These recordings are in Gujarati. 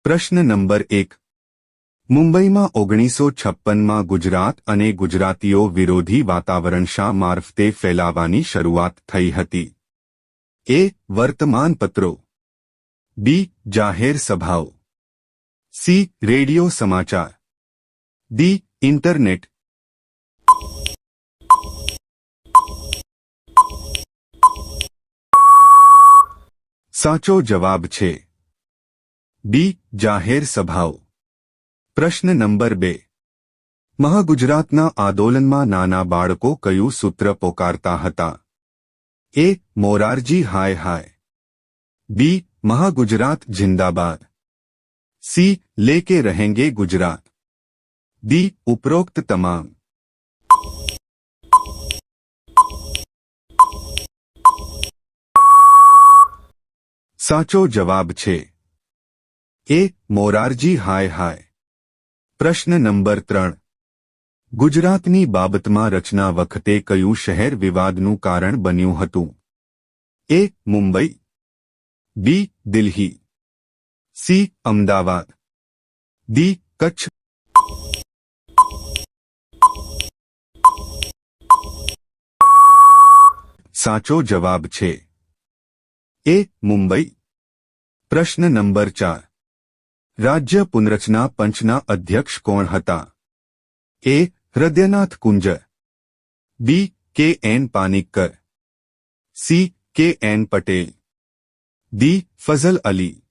પ્રશ્ન નંબર 1. મુંબઈમાં 1956માં ગુજરાત અને ગુજરાતીઓ વિરોધી વાતાવરણ શા મારફતે ફેલાવાની શરૂઆત થઈ હતી? એ. વર્તમાનપત્રો. બી. જાહેર સભાઓ. સી. રેડિયો સમાચાર. ડી. ઇન્ટરનેટ. સાચો જવાબ છે બી. જાહેર સભાઓ. પ્રશ્ન નંબર 2. મહાગુજરાતના આંદોલનમાં નાના બાળકો કયું સૂત્ર પોકારતા હતા? એ. મોરારજી હાય હાય. બી. મહાગુજરાત જિંદાબાદ. સી. લેકે રહેંગે ગુજરાત. ડી. ઉપરોક્ત તમામ. સાચો જવાબ છે એ. મોરારજી હાય હાય. પ્રશ્ન નંબર 3. ગુજરાતની બાબતમાં રચના વખતે કયું શહેર વિવાદનું કારણ બન્યું હતું? એ. મુંબઈ. બી. દિલ્હી. સી. અમદાવાદ. ડી. કચ્છ. સાચો જવાબ છે એ. મુંબઈ. પ્રશ્ન નંબર 4. રાજ્ય પુનરચના પંચના અધ્યક્ષ કોણ હતા? એ. હૃદયનાથ કુંજર. બી. કે. એન. પાનિક્કર. સી. કે. એન. પટેલ. ડી. ફઝલ અલી.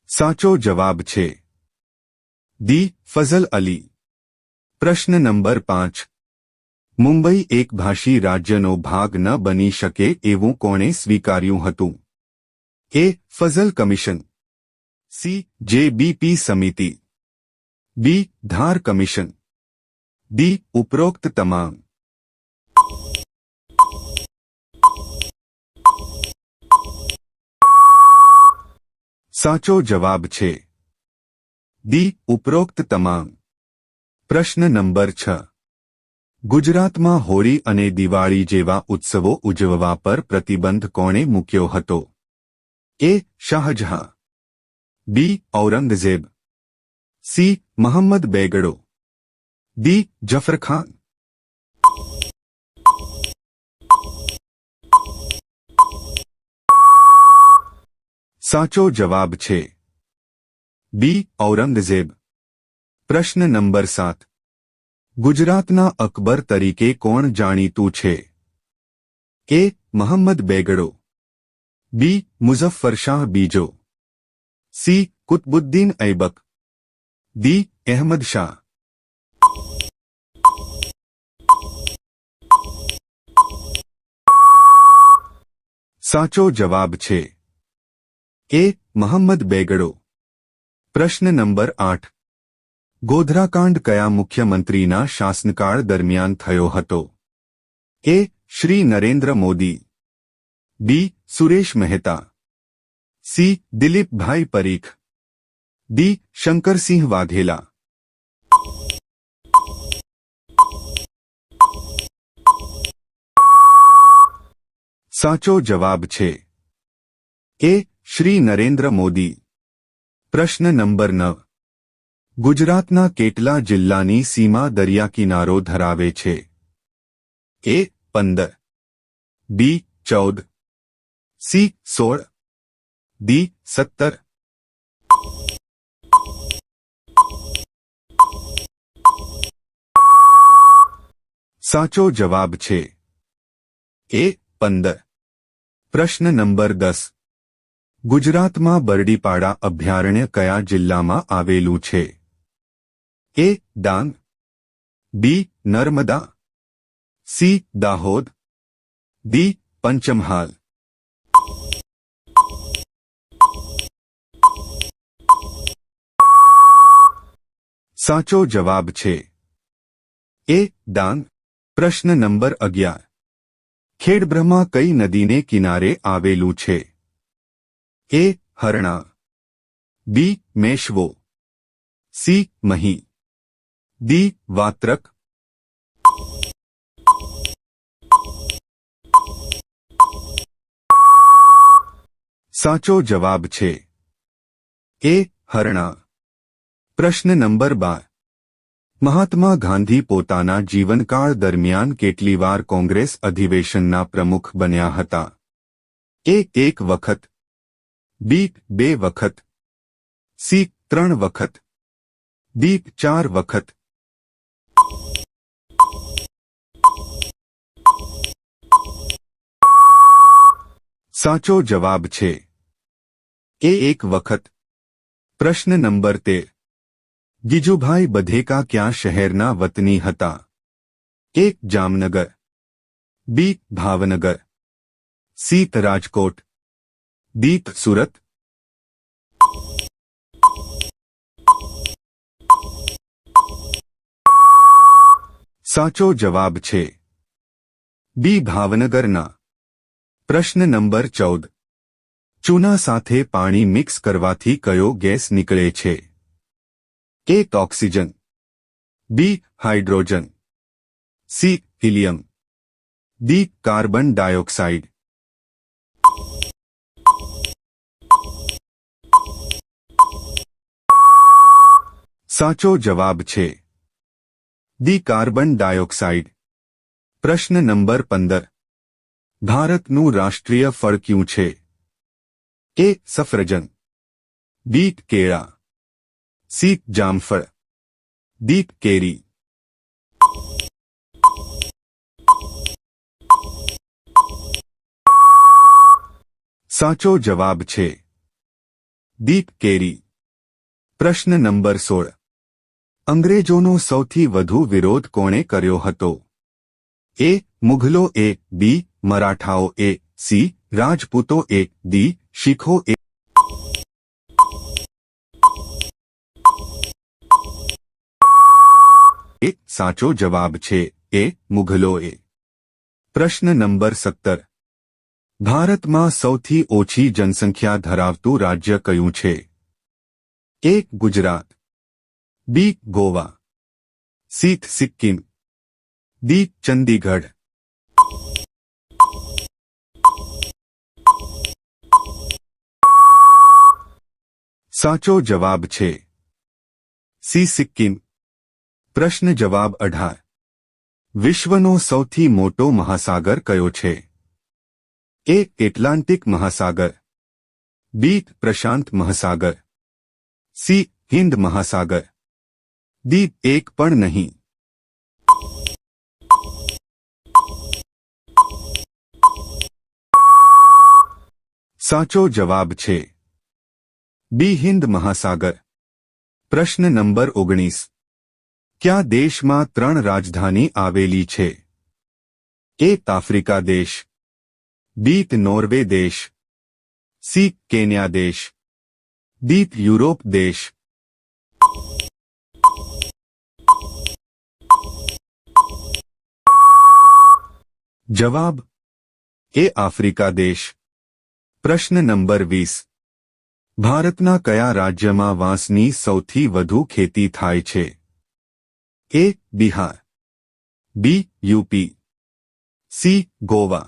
સાચો જવાબ છે ડી. ફઝલ અલી. પ્રશ્ન નંબર 5. મુંબઈ એકભાષી રાજ્યનો ભાગ ન બની શકે એવું કોણે સ્વીકાર્યું હતું? એ. ફઝલ કમિશન. સી. JBP સમિતિ. બી. ધાર કમિશન. ડી. ઉપરોક્ત તમામ. સાચો જવાબ છે ડી. ઉપરોક્ત તમામ. પ્રશ્ન નંબર 6. ગુજરાતમાં હોળી અને દિવાળી જેવા ઉત્સવો ઉજવવા પર પ્રતિબંધ કોણે મૂક્યો હતો? એ. શાહજહાં. બી. ઔરંગઝેબ. સી. મહમ્મદ બેગડો. ડી. જફરખાન. સાચો જવાબ છે બી. ઔરંગઝેબ. પ્રશ્ન નંબર 7. ગુજરાતના અકબર તરીકે કોણ જાણીતું છે? એ. મહમ્મદ બેગડો. બી. મુઝફ્ફર શાહ બીજો. સી. કુતબુદ્દીન ઐબક. ડી. અહેમદ શાહ. સાચો જવાબ છે એ. મહમ્મદ બેગડો. પ્રશ્ન નંબર 8. ગોધરાકાંડ કયા મુખ્યમંત્રીના શાસનકાળ દરમિયાન થયો હતો? એ. શ્રી નરેન્દ્ર મોદી. બી. સુરેશ મહેતા. સી. દિલીપભાઈ પરીખ. ડી. શંકરસિંહ વાઘેલા. સાચો જવાબ છે એ. શ્રી નરેન્દ્ર મોદી. પ્રશ્ન નંબર 9. ગુજરાતના કેટલા જિલ્લાની સીમા દરિયાકિનારો ધરાવે છે? એ. 15. બી. 14. સી. 16. ડી. 17. સાચો જવાબ છે એ. 15. પ્રશ્ન નંબર 10. ગુજરાતમાં બરડીપાડા અભયારણ્ય કયા જિલ્લામાં આવેલું છે? એ. ડાંગ. બી. નર્મદા. સી. દાહોદ. ડી. પંચમહાલ. સાચો જવાબ છે એ. ડાંગ. પ્રશ્ન નંબર 11. ખેડબ્રહ્મા કઈ નદીને કિનારે આવેલું છે? એ. હરણા. બી. મેશ્વો. સી. મહી. ડી. વાત્રક. સાચો જવાબ છે એ હરણા. પ્રશ્ન નંબર 12. મહાત્મા ગાંધી પોતાના જીવનકાળ દરમિયાન કેટલી વાર કોંગ્રેસ અધિવેશનના પ્રમુખ બન્યા હતા? એ 1 વખત, બી 2 વખત, સી 3 વખત, ડી 4 વખત. સાચો જવાબ છે એ 1 વખત. પ્રશ્ન નંબર 13. ગીજુભાઈ બધેકા ક્યાં શહેરના વતની હતા? એ જામનગર, બી ભાવનગર, સી રાજકોટ, ડી સુરત. સાચો જવાબ છે બી ભાવનગરના. પ્રશ્ન નંબર 14. ચૂના સાથે પાણી મિક્સ કરવાથી કયો ગેસ નીકળે છે? A oxygen, B hydrogen, C helium, D carbon dioxide. સાચો જવાબ છે ડી કાર્બન ડાયોક્સાઇડ. પ્રશ્ન નંબર 15. ભારતનું રાષ્ટ્રીય ફળ કયું છે? એ સફરજન, બી કેળા, સી જામફળ, ડી કેરી. સાચો જવાબ છે ડી કેરી. પ્રશ્ન નંબર 16. અંગ્રેજોનો સૌથી વધુ વિરોધ કોણે કર્યો હતો? એ મુઘલો, એ બી મરાઠાઓ, એ સી રાજપૂતો, એ ડી શીખો. એ સાચો જવાબ છે એ મુઘલોએ. પ્રશ્ન નંબર 17. ભારતમાં સૌથી ઓછી જનસંખ્યા ધરાવતું રાજ્ય કયું છે? એ ગુજરાત, બી ગોવા, સી સિક્કિમ, ડી ચંદીગઢ. સાચો જવાબ છે સી સિક્કિમ. પ્રશ્ન જવાબ 18. વિશ્વનો સૌથી મોટો મહાસાગર કયો છે? એ એટલાન્ટિક મહાસાગર, બી પ્રશાંત મહાસાગર, સી હિન્દ મહાસાગર, ડી એક પણ નહીં. સાચો જવાબ છે બી હિન્દ મહાસાગર. પ્રશ્ન નંબર 19. કયા દેશમાં 3 રાજધાની આવેલી છે? એ આફ્રિકા દેશ, બી નોર્વે દેશ, સી કેન્યા દેશ, ડી યુરોપ દેશ. જવાબ એ આફ્રિકા દેશ. પ્રશ્ન નંબર 20. ભારતના કયા રાજ્યમાં વાંસની સૌથી વધુ ખેતી થાય છે? A Bihar, B UP, C Goa,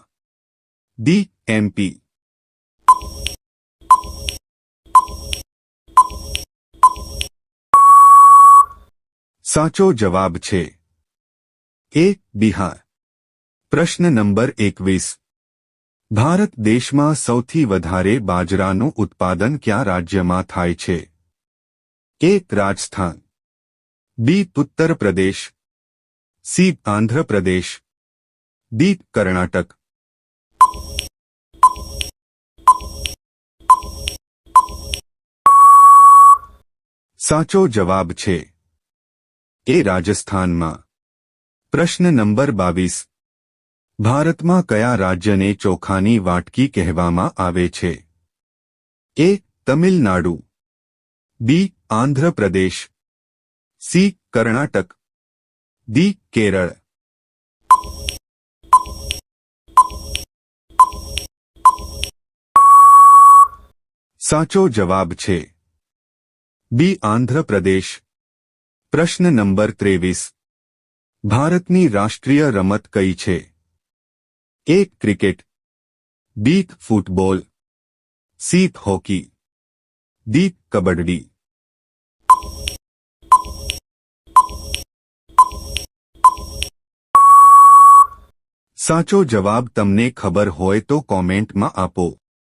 D MP. સાચો જવાબ છે એ બિહાર. પ્રશ્ન નંબર 21. ભારત દેશમાં સૌથી વધારે બાજરાનું ઉત્પાદન કયા રાજ્યમાં થાય છે? એ રાજસ્થાન, બી ઉત્તર પ્રદેશ, સી આંધ્ર પ્રદેશ, ડી કર્ણાટક. સાચો જવાબ છે એ રાજસ્થાનમાં. પ્રશ્ન નંબર 22. ભારતમાં કયા રાજ્યને ચોખાની વાટકી કહેવામાં આવે છે? એ તમિલનાડુ, બી આંધ્ર પ્રદેશ, સી કર્ણાટક, ડી કેરળ. સાચો જવાબ છે બી આંધ્ર પ્રદેશ. પ્રશ્ન નંબર 23. ભારતની રાષ્ટ્રીય રમત કઈ છે? A cricket, B football, C hockey, D kabaddi. સાચો જવાબ તમને ખબર હોય તો કોમેન્ટમાં આપો.